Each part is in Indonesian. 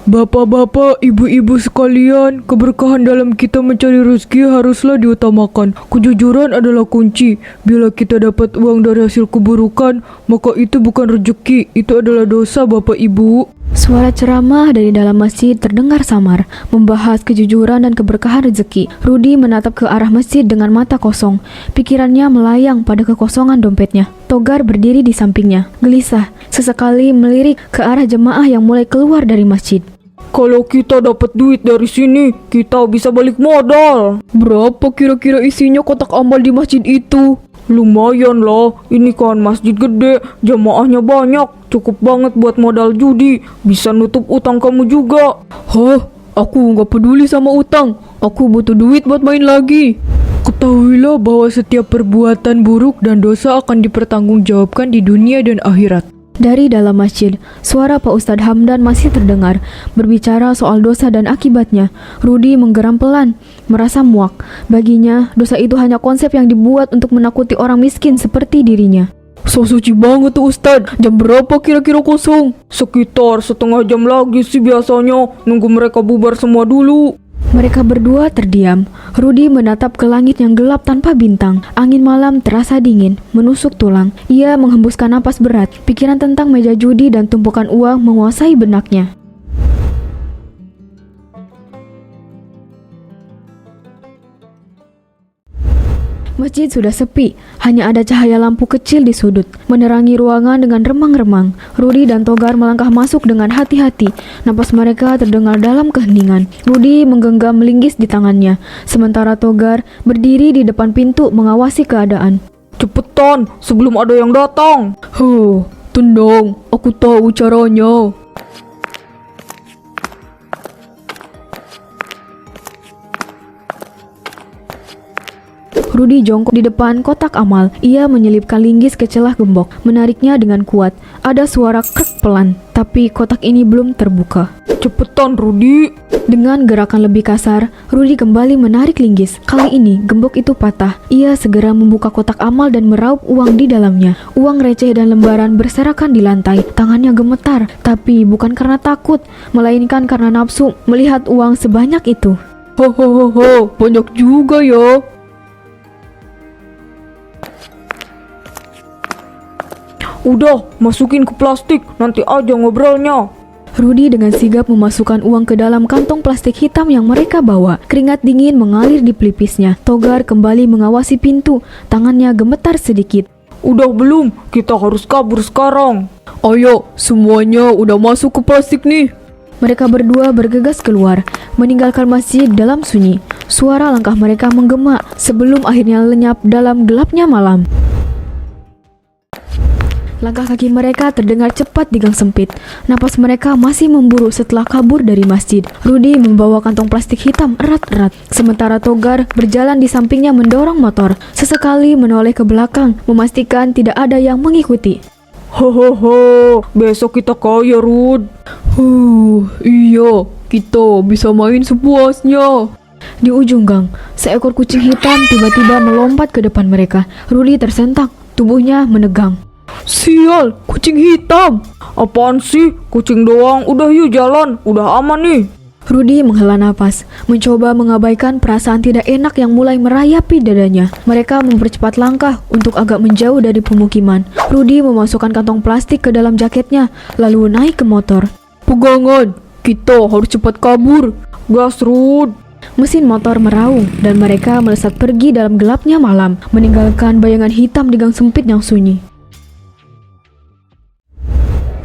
Bapak-bapak, ibu-ibu sekalian, keberkahan dalam kita mencari rezeki haruslah diutamakan. Kejujuran adalah kunci. Bila kita dapat uang dari hasil keburukan, maka itu bukan rezeki, itu adalah dosa, Bapak Ibu. Suara ceramah dari dalam masjid terdengar samar, membahas kejujuran dan keberkahan rezeki. Rudi menatap ke arah masjid dengan mata kosong. Pikirannya melayang pada kekosongan dompetnya. Togar berdiri di sampingnya, gelisah, sesekali melirik ke arah jemaah yang mulai keluar dari masjid. Kalau kita dapat duit dari sini, kita bisa balik modal. Berapa kira-kira isinya kotak amal di masjid itu? Lumayan lah, ini kan masjid gede, jamaahnya banyak, cukup banget buat modal judi, bisa nutup utang kamu juga. Hah? Aku nggak peduli sama utang, aku butuh duit buat main lagi. Ketahuilah bahwa setiap perbuatan buruk dan dosa akan dipertanggungjawabkan di dunia dan akhirat. Dari dalam masjid, suara Pak Ustadz Hamdan masih terdengar, berbicara soal dosa dan akibatnya. Rudi menggeram pelan, merasa muak. Baginya, dosa itu hanya konsep yang dibuat untuk menakuti orang miskin seperti dirinya. So suci banget tuh Ustadz. Jam berapa kira-kira kosong? Sekitar setengah jam lagi sih biasanya. Nunggu mereka bubar semua dulu. Mereka berdua terdiam. Rudi menatap ke langit yang gelap tanpa bintang. Angin malam terasa dingin, menusuk tulang. Ia menghembuskan napas berat. Pikiran tentang meja judi dan tumpukan uang menguasai benaknya. Masjid sudah sepi, hanya ada cahaya lampu kecil di sudut, menerangi ruangan dengan remang-remang. Rudi dan Togar melangkah masuk dengan hati-hati. Napas mereka terdengar dalam keheningan. Rudi menggenggam linggis di tangannya, sementara Togar berdiri di depan pintu mengawasi keadaan. Cepetan, sebelum ada yang datang. Tenang, aku tahu caranya. Rudi jongkok di depan kotak amal. Ia menyelipkan linggis ke celah gembok, menariknya dengan kuat. Ada suara krek pelan, tapi kotak ini belum terbuka. Cepetan, Rudi. Dengan gerakan lebih kasar, Rudi kembali menarik linggis. Kali ini, gembok itu patah. Ia segera membuka kotak amal dan meraup uang di dalamnya. Uang receh dan lembaran berserakan di lantai. Tangannya gemetar, tapi bukan karena takut, melainkan karena nafsu melihat uang sebanyak itu. Banyak juga ya. Udah, masukin ke plastik, nanti aja ngobrolnya. Rudi dengan sigap memasukkan uang ke dalam kantong plastik hitam yang mereka bawa. Keringat dingin mengalir di pelipisnya. Togar kembali mengawasi pintu, tangannya gemetar sedikit. Udah belum? Kita harus kabur sekarang. Ayo, semuanya udah masuk ke plastik nih. Mereka berdua bergegas keluar, meninggalkan masjid dalam sunyi. Suara langkah mereka menggema sebelum akhirnya lenyap dalam gelapnya malam. Langkah kaki mereka terdengar cepat di gang sempit. Napas mereka masih memburu setelah kabur dari masjid. Rudi membawa kantong plastik hitam erat-erat, sementara Togar berjalan di sampingnya mendorong motor. Sesekali menoleh ke belakang, memastikan tidak ada yang mengikuti. Besok kita kaya, Rud. Iya, kita bisa main sepuasnya. Di ujung gang, seekor kucing hitam tiba-tiba melompat ke depan mereka. Rudi tersentak, tubuhnya menegang. Sial, kucing hitam. Apaan sih? Kucing doang. Udah yuk jalan, udah aman nih. Rudi menghela napas, mencoba mengabaikan perasaan tidak enak yang mulai merayapi dadanya. Mereka mempercepat langkah untuk agak menjauh dari pemukiman. Rudi memasukkan kantong plastik ke dalam jaketnya, lalu naik ke motor. Pegangan, kita harus cepat kabur. Gas, Rud. Mesin motor meraung dan mereka melesat pergi dalam gelapnya malam, meninggalkan bayangan hitam di gang sempit yang sunyi.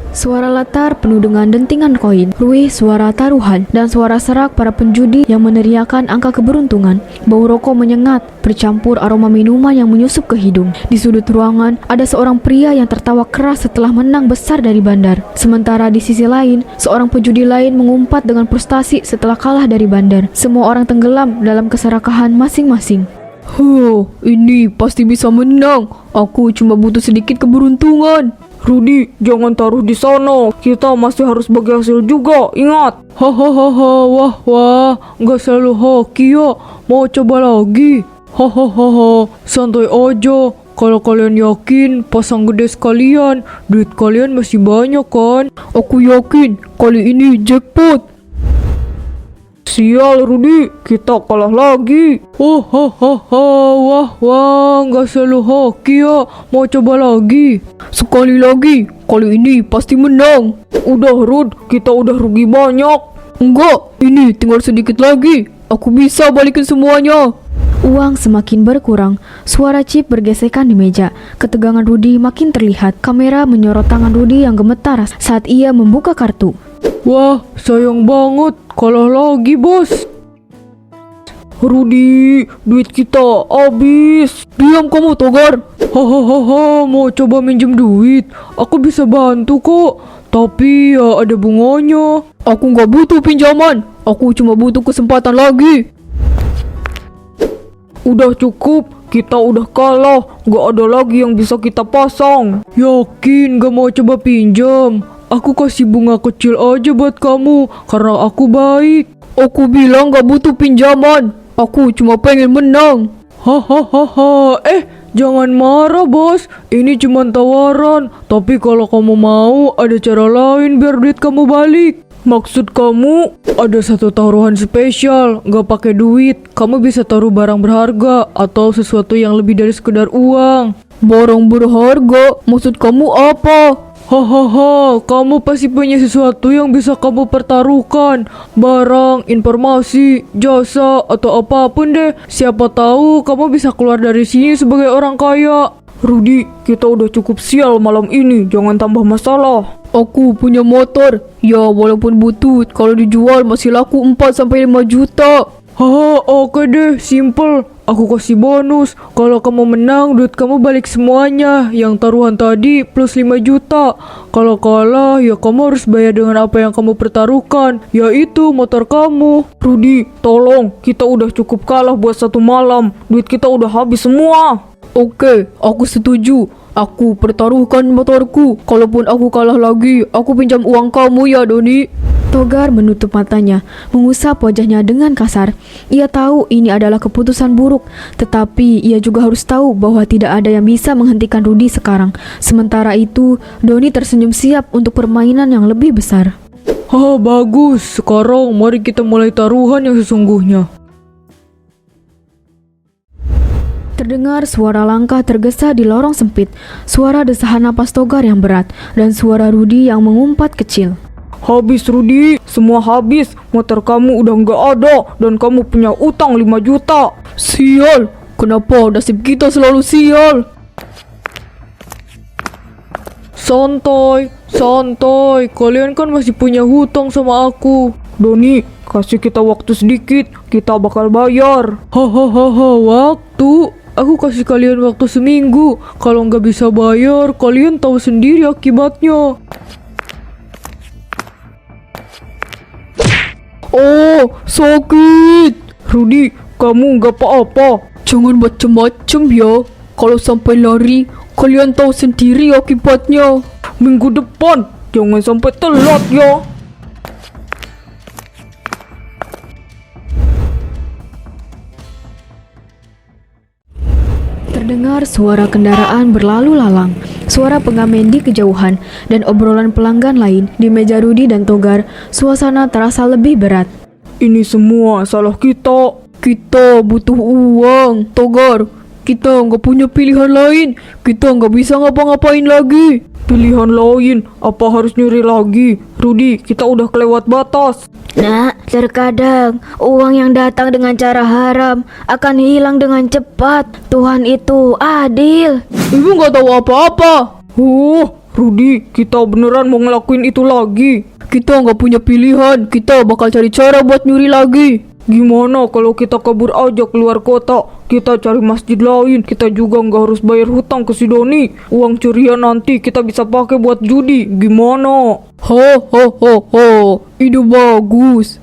Suara latar penuh dengan dentingan koin, ruih suara taruhan, dan suara serak para penjudi yang meneriakan angka keberuntungan. Bau rokok menyengat, bercampur aroma minuman yang menyusup ke hidung. Di sudut ruangan, ada seorang pria yang tertawa keras setelah menang besar dari bandar. Sementara di sisi lain, seorang penjudi lain mengumpat dengan frustasi setelah kalah dari bandar. Semua orang tenggelam dalam keserakahan masing-masing. Ini pasti bisa menang. Aku cuma butuh sedikit keberuntungan. Rudi, jangan taruh di sana. Kita masih harus bagi hasil juga, ingat. Wah, nggak selalu hoki ya. Mau coba lagi. Santai aja. Kalau kalian yakin, pasang gede sekalian. Duit kalian masih banyak kan? Aku yakin, kali ini jackpot. Sial Rudi, kita kalah lagi. Oh, wah, nggak selalu hoki ya. Mau coba lagi? Sekali lagi, kali ini pasti menang. Udah Rud, kita udah rugi banyak. Enggak, ini tinggal sedikit lagi. Aku bisa balikin semuanya. Uang semakin berkurang, suara chip bergesekan di meja. Ketegangan Rudi makin terlihat. Kamera menyorot tangan Rudi yang gemetar saat ia membuka kartu. Wah, sayang banget. Kalah lagi, bos. Rudi, duit kita habis. Diam kamu, Togar. Hahaha, mau coba minjem duit? Aku bisa bantu kok. Tapi ya ada bunganya. Aku nggak butuh pinjaman. Aku cuma butuh kesempatan lagi. Udah cukup, kita udah kalah. Gak ada lagi yang bisa kita pasang. Yakin gak mau coba pinjam? Aku kasih bunga kecil aja buat kamu, karena aku baik. Aku bilang gak butuh pinjaman. Aku cuma pengen menang. Hahaha, jangan marah bos. Ini cuma tawaran. Tapi kalau kamu mau, ada cara lain biar duit kamu balik. Maksud kamu, ada satu taruhan spesial, gak pakai duit. Kamu bisa taruh barang berharga atau sesuatu yang lebih dari sekedar uang. Barang berharga? Maksud kamu apa? Hahaha, kamu pasti punya sesuatu yang bisa kamu pertaruhkan. Barang, informasi, jasa, atau apapun deh. Siapa tahu kamu bisa keluar dari sini sebagai orang kaya. Rudi, kita udah cukup sial malam ini, jangan tambah masalah. Aku punya motor. Ya, walaupun butut, kalau dijual masih laku 4-5 juta. Haha, oke deh, simple. Aku kasih bonus. Kalau kamu menang, duit kamu balik semuanya. Yang taruhan tadi plus 5 juta. Kalau kalah, ya kamu harus bayar dengan apa yang kamu pertaruhkan, yaitu motor kamu. Rudi, tolong. Kita udah cukup kalah buat satu malam. Duit kita udah habis semua. Oke, aku setuju. Aku pertaruhkan motorku. Kalaupun aku kalah lagi, aku pinjam uang kamu ya, Doni. Togar menutup matanya, mengusap wajahnya dengan kasar. Ia tahu ini adalah keputusan buruk, tetapi ia juga harus tahu bahwa tidak ada yang bisa menghentikan Rudi sekarang. Sementara itu, Doni tersenyum siap untuk permainan yang lebih besar. Bagus. Sekarang mari kita mulai taruhan yang sesungguhnya. Terdengar suara langkah tergesa di lorong sempit, suara desahan napas Togar yang berat, dan suara Rudi yang mengumpat kecil. Habis Rudi, semua habis. Motor kamu udah nggak ada dan kamu punya utang 5 juta. Sial, kenapa nasib kita selalu sial? Santai. Kalian kan masih punya hutang sama aku. Doni, kasih kita waktu sedikit, kita bakal bayar. Hahaha, waktu? Aku kasih kalian waktu seminggu. Kalau nggak bisa bayar, kalian tahu sendiri akibatnya. Oh, sakit. Rudi, kamu nggak apa-apa. Jangan macem-macem ya. Kalau sampai lari, kalian tahu sendiri akibatnya. Minggu depan, jangan sampai telat ya. Terdengar suara kendaraan berlalu lalang, suara pengamen di kejauhan, dan obrolan pelanggan lain. Di meja Rudi dan Togar, suasana terasa lebih berat. Ini semua salah kita. Kita butuh uang, Togar. Kita nggak punya pilihan lain. Kita nggak bisa ngapa-ngapain lagi. Pilihan lain? Apa harus nyuri lagi? Rudi, kita udah kelewat batas. Nah, terkadang uang yang datang dengan cara haram akan hilang dengan cepat. Tuhan itu adil. Ibu nggak tahu apa-apa. Rudi, kita beneran mau ngelakuin itu lagi. Kita nggak punya pilihan. Kita bakal cari cara buat nyuri lagi. Gimana kalau kita kabur aja keluar kota? Kita cari masjid lain. Kita juga nggak harus bayar hutang ke si Doni. Uang curian nanti kita bisa pakai buat judi. Gimana? Ide bagus.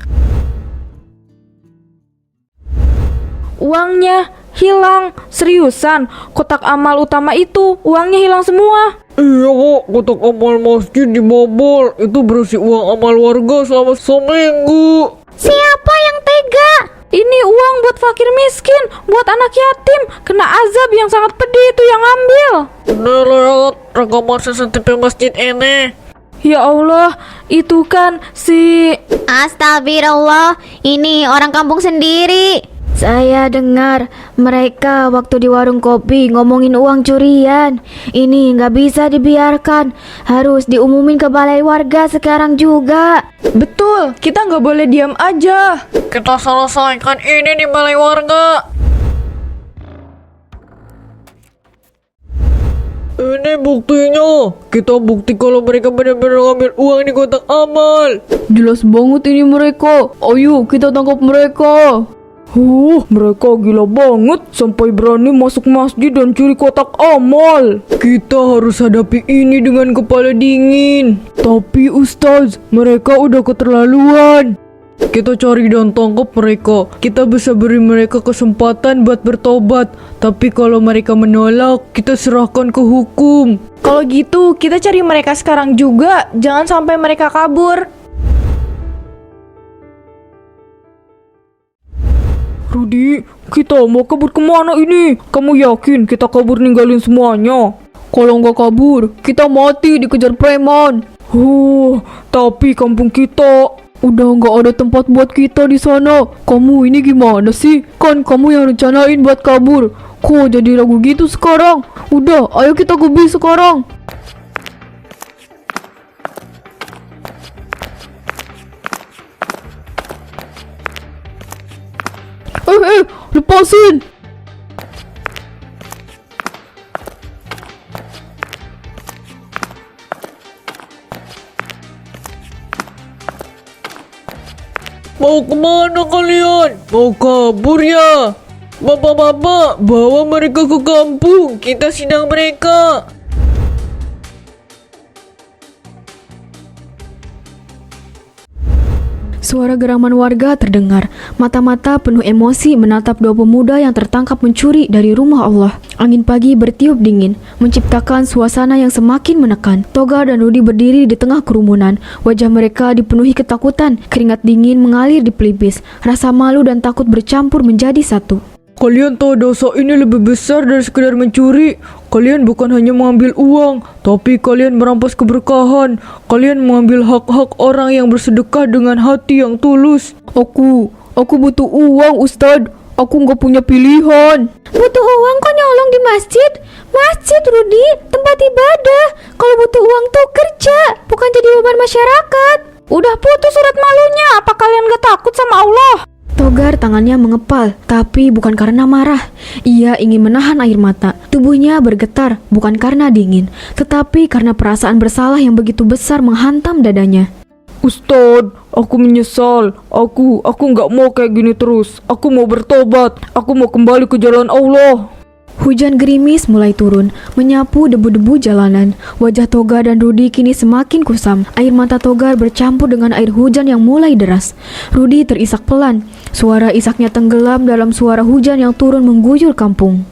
Uangnya hilang. Seriusan, kotak amal utama itu uangnya hilang semua. Iya kok, kotak amal masjid dibobol. Itu berisi uang amal warga selama seminggu. Siapa yang tega? Ini uang buat fakir miskin, buat anak yatim, kena azab yang sangat pedih itu yang ambil. Bener lewat rekaman CCTV masjid ini. Ya Allah, itu kan si... Astagfirullah, ini orang kampung sendiri. Saya dengar mereka waktu di warung kopi ngomongin uang curian. Ini nggak bisa dibiarkan, harus diumumin ke balai warga sekarang juga. Betul, kita nggak boleh diam aja. Kita selesaikan ini di balai warga. Ini buktinya. Kita bukti kalau mereka benar-benar ngambil uang di kotak amal. Jelas banget ini mereka. Ayo kita tangkap mereka. Mereka gila banget sampai berani masuk masjid dan curi kotak amal. Kita harus hadapi ini dengan kepala dingin. Tapi Ustaz, mereka udah keterlaluan. Kita cari dan tangkap mereka. Kita bisa beri mereka kesempatan buat bertobat. Tapi kalau mereka menolak, kita serahkan ke hukum. Kalau gitu, kita cari mereka sekarang juga. Jangan sampai mereka kabur. Rudi, kita mau kabur kemana ini? Kamu yakin kita kabur ninggalin semuanya? Kalau nggak kabur, kita mati dikejar preman. Tapi kampung kita... Udah nggak ada tempat buat kita di sana. Kamu ini gimana sih? Kan kamu yang rencanain buat kabur. Kok jadi ragu gitu sekarang? Udah, ayo kita ke bis sekarang. Lepasin. Mau kemana kalian? Mau kabur ya? Bapak-bapak, bawa mereka ke kampung. Kita sidang mereka. Suara geraman warga terdengar. Mata-mata penuh emosi menatap dua pemuda yang tertangkap mencuri dari rumah Allah. Angin pagi bertiup dingin, menciptakan suasana yang semakin menekan. Toga dan Rudi berdiri di tengah kerumunan. Wajah mereka dipenuhi ketakutan. Keringat dingin mengalir di pelipis. Rasa malu dan takut bercampur menjadi satu. Kalian tahu dosa ini lebih besar dari sekedar mencuri. Kalian bukan hanya mengambil uang, tapi kalian merampas keberkahan. Kalian mengambil hak-hak orang yang bersedekah dengan hati yang tulus. Aku butuh uang, Ustadz. Aku nggak punya pilihan. Butuh uang kok nyolong di masjid? Masjid, Rudi, tempat ibadah. Kalau butuh uang tuh kerja, bukan jadi beban masyarakat. Udah putus surat malunya, apa kalian gak takut sama Allah? Togar tangannya mengepal, tapi bukan karena marah. Ia ingin menahan air mata. Tubuhnya bergetar, bukan karena dingin, tetapi karena perasaan bersalah yang begitu besar menghantam dadanya. Ustadz, aku menyesal. Aku nggak mau kayak gini terus. Aku mau bertobat. Aku mau kembali ke jalan Allah. Hujan gerimis mulai turun, menyapu debu-debu jalanan. Wajah Togar dan Rudi kini semakin kusam. Air mata Togar bercampur dengan air hujan yang mulai deras. Rudi terisak pelan. Suara isaknya tenggelam dalam suara hujan yang turun mengguyur kampung.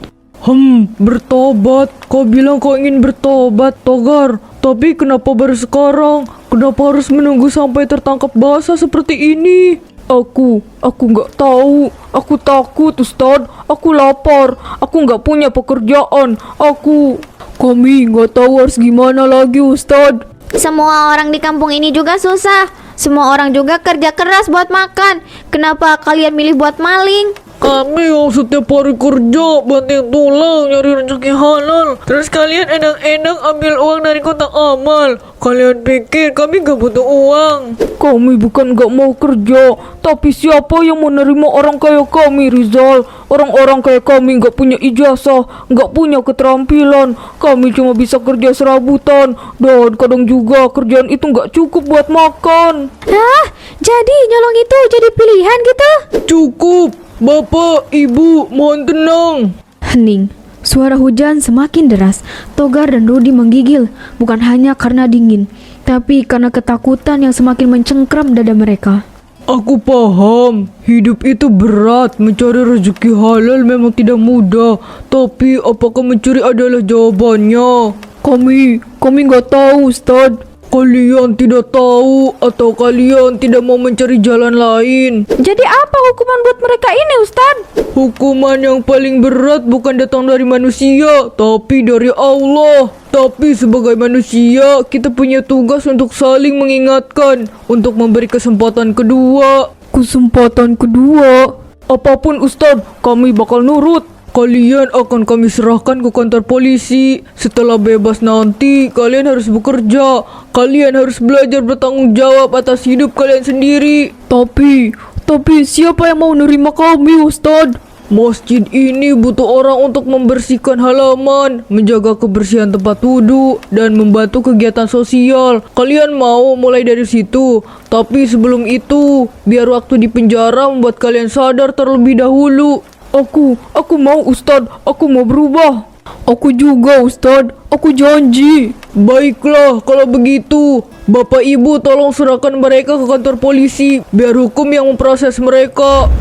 Bertobat. Kau bilang kau ingin bertobat, Togar. Tapi kenapa baru sekarang? Kenapa harus menunggu sampai tertangkap basah seperti ini? Aku nggak tahu. Aku takut, Ustadz. Aku lapar. Aku nggak punya pekerjaan. Kami nggak tahu harus gimana lagi, Ustadz. Semua orang di kampung ini juga susah. Semua orang juga kerja keras buat makan. Kenapa kalian milih buat maling? Kami yang setiap hari kerja, banting tulang, nyari rezeki halal. Terus kalian enak-enak ambil uang dari kotak amal. Kalian pikir kami gak butuh uang? Kami bukan gak mau kerja, tapi siapa yang mau nerima orang kayak kami, Rizal? Orang-orang kayak kami gak punya ijazah, gak punya keterampilan. Kami cuma bisa kerja serabutan, dan kadang juga kerjaan itu gak cukup buat makan. Hah? Jadi nyolong itu jadi pilihan gitu? Cukup. Bapak, Ibu, mohon tenang. Hening. Suara hujan semakin deras. Togar dan Rudi menggigil, bukan hanya karena dingin, tapi karena ketakutan yang semakin mencengkram dada mereka. Aku paham, hidup itu berat, mencari rezeki halal memang tidak mudah. Tapi apakah mencuri adalah jawabannya? Kami nggak tahu, Ustadz. Kalian tidak tahu atau kalian tidak mau mencari jalan lain? Jadi apa hukuman buat mereka ini, Ustadz? Hukuman yang paling berat bukan datang dari manusia, tapi dari Allah. Tapi sebagai manusia, kita punya tugas untuk saling mengingatkan, untuk memberi kesempatan kedua. Kesempatan kedua? Apapun Ustadz, kami bakal nurut. Kalian akan kami serahkan ke kantor polisi. Setelah bebas nanti, kalian harus bekerja. Kalian harus belajar bertanggung jawab atas hidup kalian sendiri. Tapi siapa yang mau nerima kami, Ustadz? Masjid ini butuh orang untuk membersihkan halaman, menjaga kebersihan tempat wudhu, dan membantu kegiatan sosial. Kalian mau mulai dari situ. Tapi sebelum itu, biar waktu di penjara membuat kalian sadar terlebih dahulu. Aku mau Ustadz, aku mau berubah. Aku juga Ustadz, aku janji. Baiklah, kalau begitu, Bapak Ibu tolong serahkan mereka ke kantor polisi, biar hukum yang memproses mereka.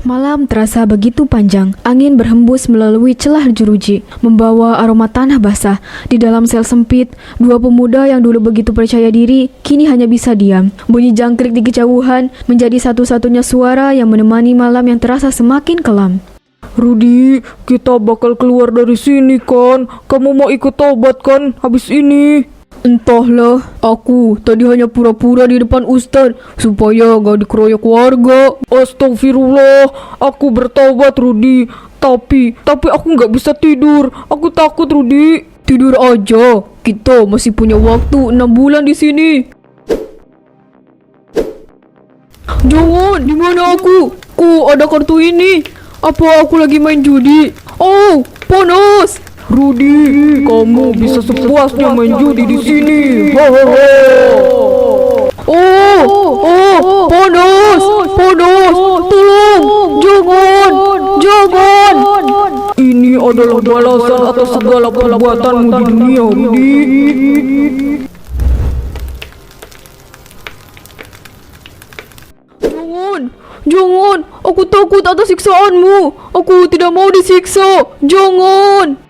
Malam terasa begitu panjang. Angin berhembus melalui celah jeruji, membawa aroma tanah basah. Di dalam sel sempit, dua pemuda yang dulu begitu percaya diri, kini hanya bisa diam. Bunyi jangkrik di kejauhan menjadi satu-satunya suara yang menemani malam yang terasa semakin kelam. Rudi, kita bakal keluar dari sini kan? Kamu mau ikut tobat kan habis ini? Entahlah, aku tadi hanya pura-pura di depan Ustadz supaya gak dikeroyok warga. Astagfirullah, aku bertobat Rudi. Tapi aku gak bisa tidur. Aku takut Rudi. Tidur aja, kita masih punya waktu 6 bulan di sini. Jangan, di mana aku? Ada kartu ini. Apa aku lagi main judi? Oh, panas! Rudi, kamu bisa sepuasnya main judi di sini. Oh, panas, tolong, jangan. Ini adalah balasan atas segala perbuatanmu di dunia, Rudi. Jangan, aku takut atas siksaanmu. Aku tidak mau disiksa. Jangan.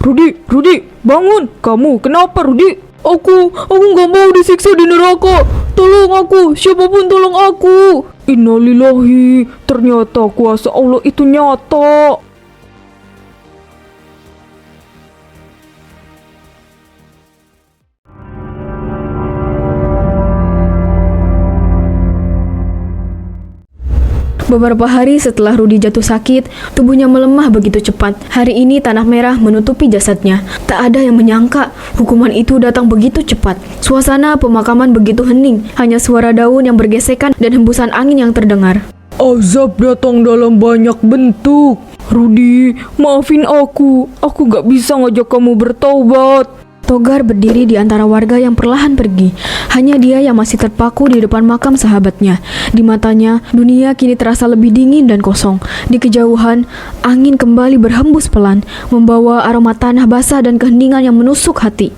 Rudi, bangun. Kamu kenapa, Rudi? Aku nggak mau disiksa di neraka. Tolong aku, siapapun tolong aku. Innalillahi, ternyata kuasa Allah itu nyata. Beberapa hari setelah Rudi jatuh sakit, tubuhnya melemah begitu cepat. Hari ini tanah merah menutupi jasadnya. Tak ada yang menyangka hukuman itu datang begitu cepat. Suasana pemakaman begitu hening, hanya suara daun yang bergesekan dan hembusan angin yang terdengar. Azab datang dalam banyak bentuk. Rudi, maafin aku gak bisa ngajak kamu bertaubat. Togar berdiri di antara warga yang perlahan pergi. Hanya dia yang masih terpaku di depan makam sahabatnya. Di matanya, dunia kini terasa lebih dingin dan kosong. Di kejauhan, angin kembali berhembus pelan, membawa aroma tanah basah dan keheningan yang menusuk hati.